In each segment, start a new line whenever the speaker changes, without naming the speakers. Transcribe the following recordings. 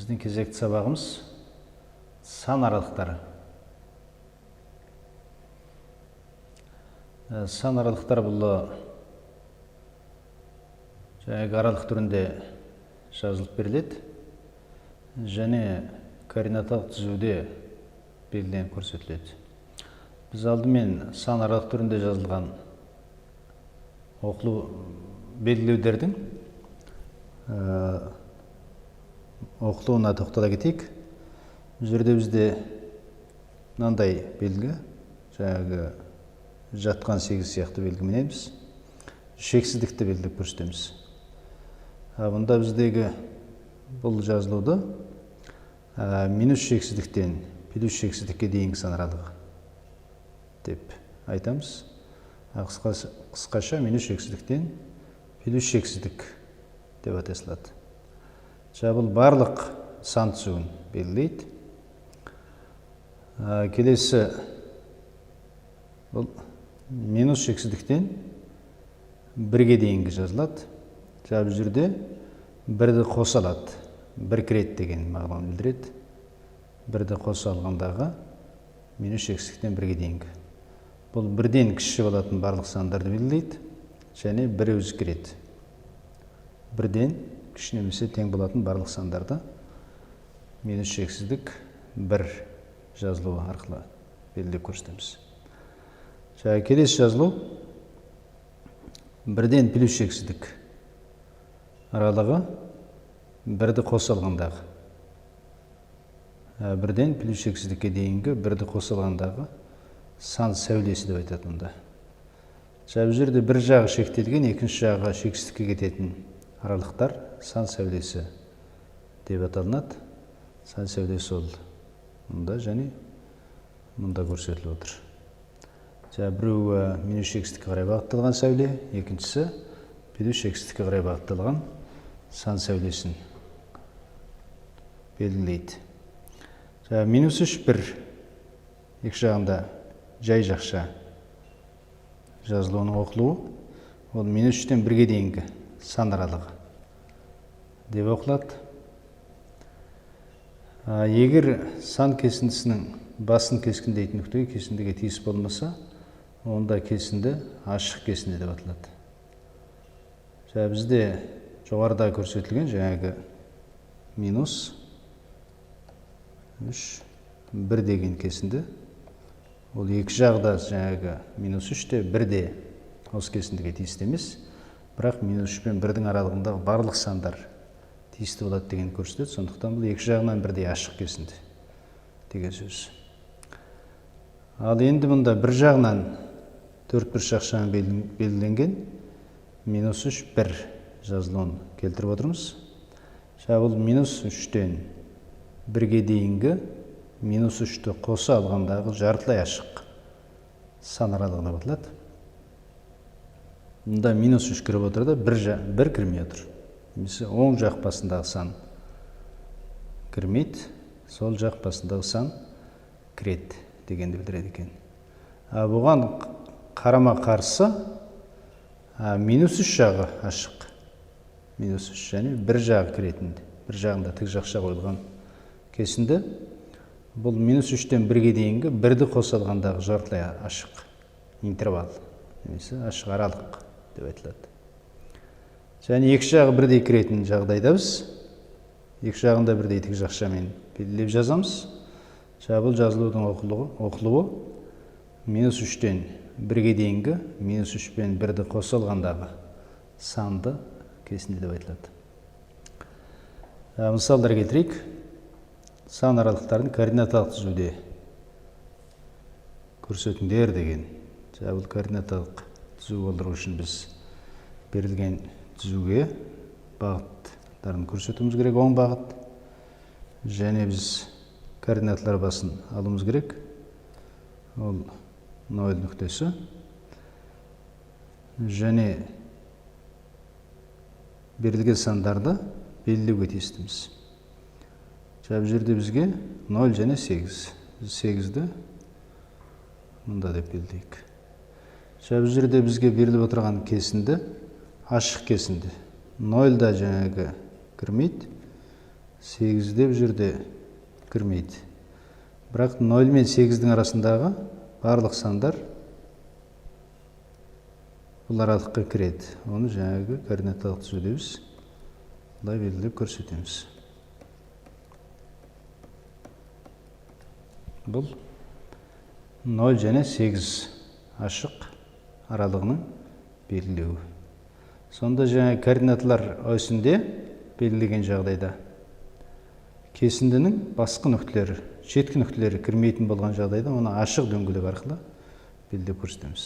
Біздің кезекті сабағымыз сан аралықтары. Сан аралықтар бұл жаңағы аралық түрінде жазылып беріледі және координаталық түзуде белгіленіп көрсетіледі. Біз алдымен сан аралық түрінде жазылған белгілеулердің оқылуына тоқтала кетейік. Бұл жерде бізде мынандай белгі, жаңағы жатқан 8 сияқты белгіменеміз. Шексіздікті белгілеп көрсетеміз. Бұнда біздегі бұл жазылуды минус шексіздіктен плюс шексіздікке дейінгі сан аралығы деп айтамыз. Қысқаша минус шексіздіктен плюс шексіздік деп аталады. Бұл барлық сан түзуін белгілейді. Келесі бұл минус шексіздіктен 1-ге дейінгі жазылады. Бұл жерде 1-ді қоса алады. 1 кіреді деген мағынаны білдіреді. 1-ді қоса алғандағы минус шексіздіктен 1-ге дейінгі. Бұл 1-ден кіші болатын барлық сандарды белгілейді және 1 өзі кіреді. 1-ден кіші немесе тең болатын барлық сандарды минус шексіздік 1 жазылуы арқылы белгілеп көрсетеміз. Келесі жазылу 1-ден плюс шексіздік аралығы 1-ді қоса алғандағы. 1-ден плюс шексіздікке дейінгі 1-ді қоса алғандағы сан сәулесі деп айтады мұнда. Бұл жерде бір жағы шектелген, екінші жағы шексіздікке кететін аралықтар сан сәулесі деп аталынады. Сан сәулесі ол мұнда және мұнда көрсетіліп отыр. Біреуі минус шексіздікке қарай бағытталған сәуле, екіншісі плюс шексіздікке қарай бағытталған сан сәулесін белгілейді. Минус 3, 1 екі жағында жай жақша жазылуының оқылуы, ол минус 3-тен 1-ге дейінгі сан аралығы деп оқылады. Егер сан кесіндісінің басын кескіндейтін нүктеге кесіндіге тиіс болмаса, онда кесінді ашық кесінді деп аталады. Бізде жоғарыда көрсетілген жаңағы минус 3, 1 деген кесінді. Ол екі жағда жаңағы минус 3-те 1-де осы кесіндіге тиісті емес, бірақ минус 3 пен 1-дің аралығындағы барлық сандар тиісті болады деген көрсетеді. Сондықтан бұл екі жағынан 1-де ашық кесінді деген сөз. Ал енді мұнда бір жағынан 4 бұршақшамен белгіленген минус 3, 1 жазылуын келтіріп отырмыз. Бұл минус 3-тен 1-ге дейінгі минус 3-ті қоса алғандағы жартылай ашық сан аралығы деп аталады. Мұнда минус 3 кіріп отырды, 1 кірмей отыр. Немесе оң жақ басындағы сан кірмейді, сол жақ басындағы сан кіреді дегенді білдіреді екен. Бұған қарама қарсы минус 3 жағы ашық. Минус 3 және 1 жағы кіретінді. 1 жағында тік жақша қойылған кесінді. Бұл минус 3-тен 1-ге дейінгі 1-ді қоса алғандағы жартылай ашық интервал, немесе ашық аралық деп айтылады. Және екі жағы 1-дей кіретін жағдайда біз екі жағында 1-дей тік жақшамен белгілеп жазамыз. Бұл жазылудың оқылуы минус 3-тен 1-ге дейінгі минус 3 пен 1-ді қоса алғандағы санды кесінді деп айтылады. Мысалдар келтірейік. Сан аралықтарын координаталық түзуде көрсетіңдер деген. Бұл координаталық түзу болдыру үшін біз берілген түзуге бағыттарын көрсетуіміз керек, оң бағыт. Және біз координаталар басын алуымыз керек. Ол 0 нүктесі. Және берілген сандарды белгілеуге тиістіміз. Бұл жерде бізге 0 және 8. Біз 8-ді мұнда деп белгілейік. Бұл жерде бізге беріліп отырған кесінді ашық кесінді. 0-да жаңағы кірмейді, 8 де бұл жерде кірмейді. Бірақ 0 мен 8-дің арасындағы барлық сандар бұл аралыққа кіреді. Оны жаңағы координаталық түзуде біз былай белгілеп көрсетеміз. Бұл 0 және 8 ашық аралығының белгілеуі. Сонда жаңа координаталар осінде белгілеген жағдайда кесіндінің басқа нүктелері, шеткі нүктелері кірмейтін болған жағдайда оны ашық дөңгелек арқылы белгілеп көрсетеміз.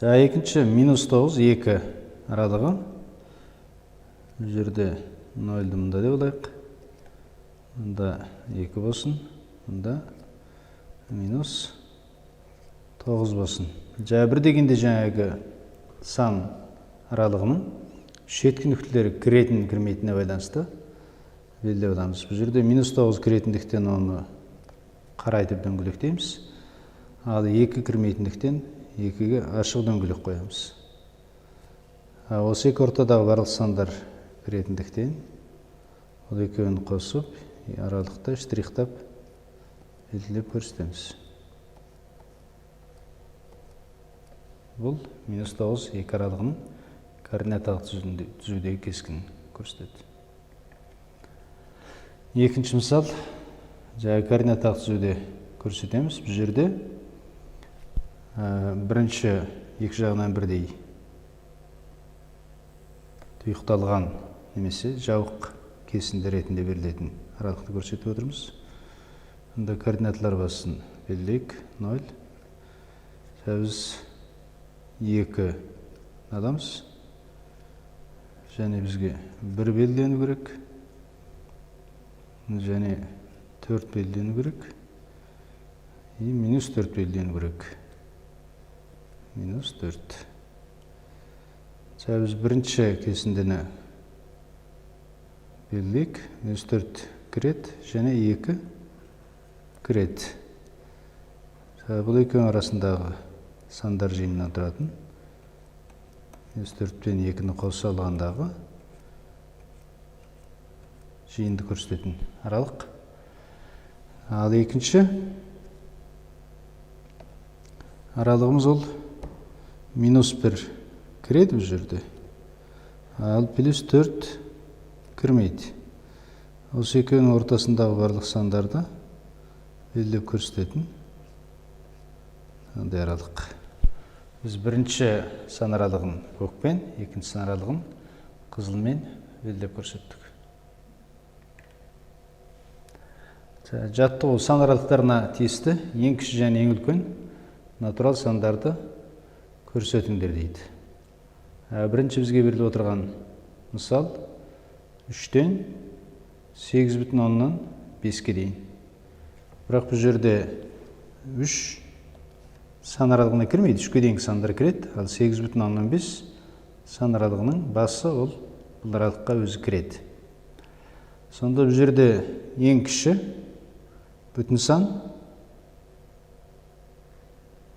Екінші -9, 2 аралығы. Бұл жерде 0-ді мұнда деп алайық. Мұнда 2 болсын, мұнда -9 болсын. 1 дегенде жаңағы сан аралығының шеткі нүктелері кіретін, кірмейтініне байланысты белгілеп аламыз. Бұл жерде -9 кіретіндіктен оны қара етіп дөңгелектейміз. Ал 2 кірмейтіндіктен 2-ге ашық дөңгелек қоямыз. Осы екі ортадағы барлық сандар кіретіндіктен ол екеуін қосып, аралықта штрихтап белгілеп көрсетеміз. Бұл -9, 2 аралығының координаталық түзудегі кескінін көрсетеді. Екінші мысал, жаңағы координаталық түзуде көрсетеміз. Бұл жерде бірінші екі жағынан бірдей тұйықталған немесе жауық кесінді ретінде берілетін аралықты көрсетіп отырмыз. Мұнда координаталар басын белгілейік. 0. Біз 2 аламыз. Және бізге 1 белгілену керек. Және 4 белгілену керек. -4 белгілену керек. -4. Біз бірінші кесіндені белгілейік. -4 кірет және 2 кірет. Бұл екеуінің арасындағы сандар жиынынан тұратын -4 пен 2-ні қоса алғандағы жиынды көрсететін аралық. Ал екінші аралығымыз ол -1 кіреді бұл жерде. Ал +4 кірмейді. Осы екеуінің ортасындағы барлық сандарды белгілеп көрсететін аралық. Біз бірінші сан аралығын көкпен, екінші сан аралығын қызылмен белгілеп көрсеттік. Жаттығу сан аралықтарына тиісті ең кіші және ең үлкен натурал сандарды көрсетіңдер дейді. Бірінші бізге беріліп отырған мысал 3-тен 8,10-нан 5-ке дейін. Бірақ бұл жерде 3 сан аралығына кірмейді, 3-ке дейінгі сандар кіреді, ал 8,10-нан 5 сан аралығының басы ол бұл аралыққа өзі кіреді. Сонда бұл жерде ең кіші бүтін сан,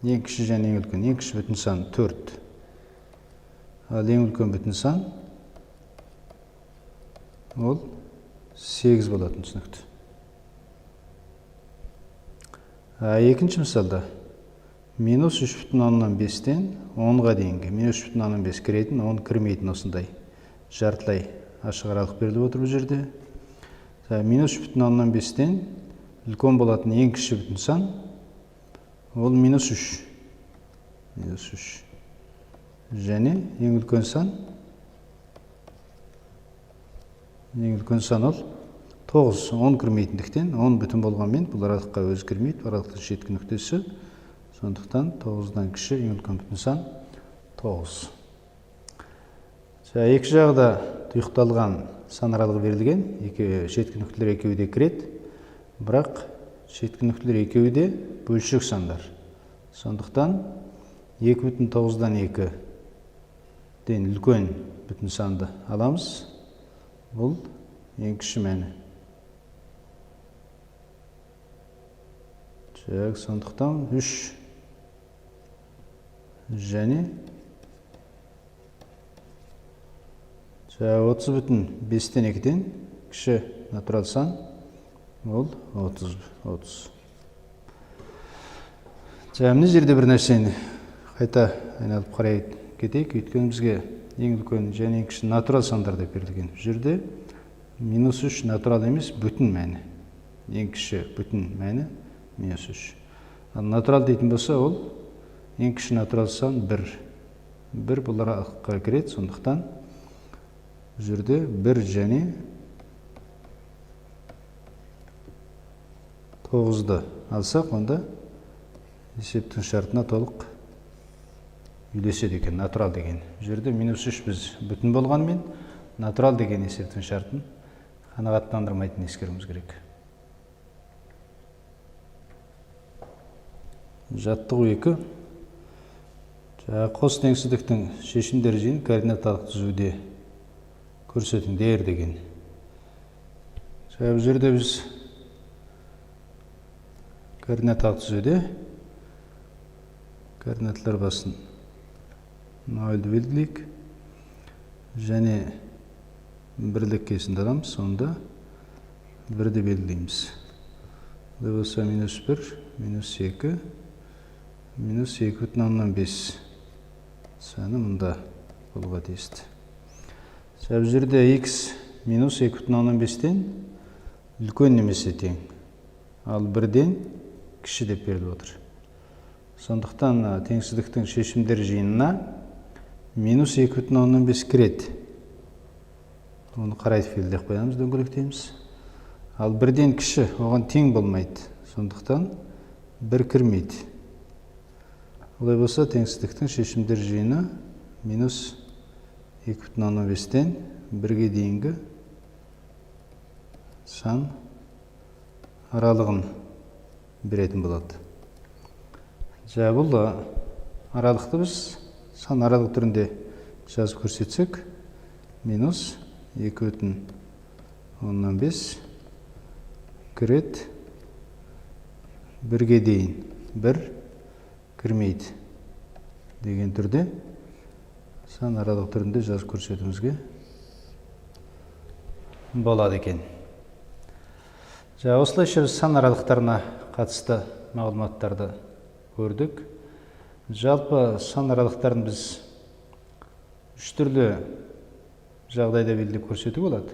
ең кіші және ең үлкен, ең кіші бүтін сан 4, ал ең үлкен бүтін сан ол 8 болатын түсінікті. Екінші мысалда -3,5-тен 10-ға дейінгі, -3,5 кіретін, 10 кірмейтін осындай жартылай ашық аралық беріліп отыр бұл жерде. -3,5-тен үлкен болатын ең кіші бүтін сан ол -3. Және ең үлкен сан ол 9, 10 кірмейтіндіктен, 10 бүтін болғанмен бұл аралыққа өзі кірмейді, аралықтың шеткі нүктесі. Сондықтан 9-дан кіші ең үлкен бүтін сан 9. Екі жағда тұйықталған сан аралығы берілген, шеткі нүктелер екеуі де кіреді, бірақ шеткі нүктелер екеуі де бөлшек сандар. Сондықтан 2,9-дан 2-ден үлкен бүтін санды аламыз. Бұл ең кіші мәні. Сондықтан 3 және 30,5-тен 2-ден кіші натурал сан ол 30. Мына жерде бір нәрсені қайта айналып қарай кетейік. Өйткені бізге ең үлкен және ең кіші натурал сандар деп берілген. Бұл жерде -3 натурал емес, бүтін мәні. Ең кіші бүтін мәні -3. Ал натурал дейтін болса, ол ең кіші натурал сан 1. 1 бұл аралыққа кіреді, сондықтан бұл жерде 1 және 9-ды алсақ, онда есептің шартына толық үйлеседі екен, натурал деген. Бұл жерде -3 біз бүтін болғанмен, натурал деген есептің шартын қанағаттандырмайтынын ескеруіміз керек. Жаттығу 2. Қос теңсіздіктің шешімдері жиын координаталық түзуде көрсетіңдер деген. Бұл жерде біз координаталық түзуде координаттар басын 0-ді белгілейік және бірлік кесінді аламыз, сонда 1-ді белгілейміз. Бұл болса -1, -2, -2,5 саны мұнда болуға тиісті. Бұл жерде x -2,5-тен үлкен немесе тең, ал 1-ден кіші деп беріліп отыр. Сондықтан теңсіздіктің шешімдер жиынына -2,5 кіреді. Оны қарайды филдеп қоямыз, дөңгелектейміз. Ал 1-ден кіші оған тең болмайды. Сондықтан 1 кірмейді. Олай болса, теңсіздіктің шешімдер жиыны -2,5-тен 1-ге дейінгі сан аралығын беретін болады. Бұл аралықты біз сан аралық түрінде жазып көрсетсек, -2,5 кіреді, 1-ге дейін 1 кірмейді деген түрде сан аралық түрінде жазып көрсетуімізге болады екен. Осылайша біз сан аралықтарына қатысты мағлұматтарды көрдік. Жалпы сан аралықтарын біз 3 түрлі жағдайда белгілеп көрсетуге болады.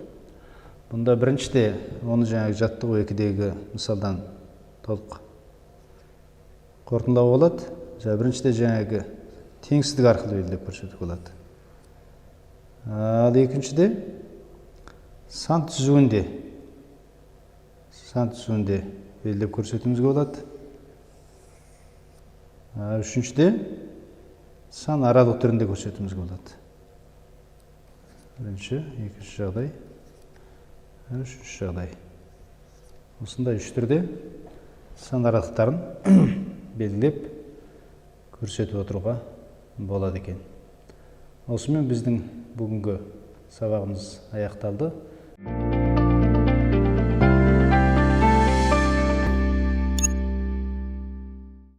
Бұнда біріншіде оны жаңағы жаттығу 2-дегі мысалдан толық қорытындылауға болады. Біріншіде жаңағы теңсіздік арқылы белгілеп көрсетуге болады. Ал екіншіде сан түзуінде белгілеп көрсетуімізге болады. Үшіншіде сан аралық түрінде көрсетуімізге болады. Бірінші, екінші жағдай, үшінші жағдай. Осындай 3 түрде сан аралықтарын белгілеп көрсетіп отыруға болады екен. Осымен біздің бүгінгі сабағымыз аяқталды.